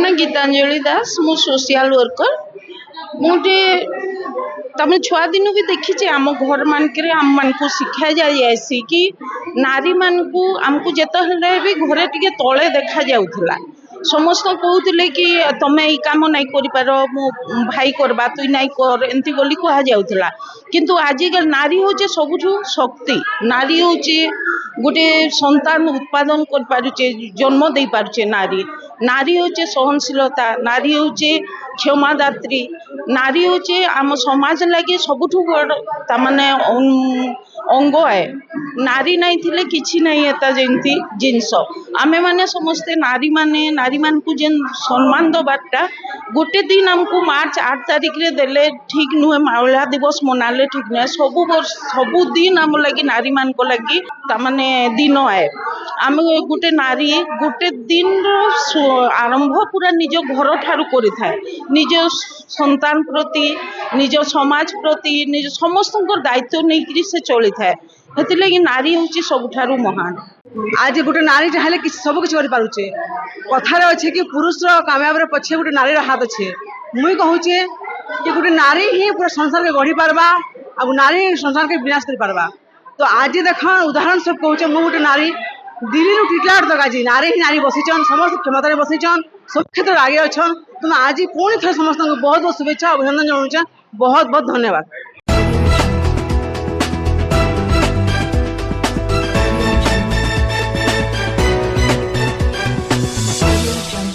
ना गीतांजलि दास मु social worker मुझे तमें छुआ दिन भी देखी आम घर मानक आम मान को शिखा जाए कि नारी मान को आमको जिते भी घरे टे तले देखा जाऊला समस्त कहते कि तमें ये कम नहीं कर मो भाई करवा तु नहीं कर एमती बोली कह जाऊला किंतु आजिकल नारी हूँ सबुठ शक्ति नारी हूँ गोटे संतान उत्पादन कर पारुचे जन्म दे पारुचे नारी नारी हूँ सहनशीलता नारी हूँ क्षमादात्री नारी हूँ आम समाज लगे सबुठ बड़ तमाने अंग है नारी नहीं थिले किछि नहीं एता जंती जिनस आमे माने समस्ते नारी मान को जेन सम्मान दबाटा गोटे दिन हमको मार्च 8 तारिख रे देले ठीक नुहे महिला दिवस मनाले ठीक नुहे सबु दिन आम लगी नारी मान को लगी तमाने दिन है आम गोटे नारी गोटे दिन आरंभ पूरा निज घर ठारू करि थाए निज संतान प्रति निज समाज प्रति निज समस्त दायित्व नहीं से चली थाए हेतिलगी नारी हूँ सबुठारु महान आज गोटे नारी चाहे कि सब किसी करें कथार अच्छे कि पुरुष कामयाब पछे गोटे नारी हाथ अच्छे मुई कहूचे कि गोटे नारी ही पूरा संसार के गढ़ी पार्बा आ नारी संसार के विनाश कर पार्बा। तो आज देख उदाहरण सब कहूचे मु गोटे नारी दिल्ली टिटलागढ़ तक आज नारी ही नारी बसीचन समस्त क्षमतार बसीचन सब क्षेत्र आगे अच्छा तुम आज पुणी थे समस्त बहुत बहुत शुभेच्छा अभिनंदन जनाऊँ बहुत बहुत धन्यवाद।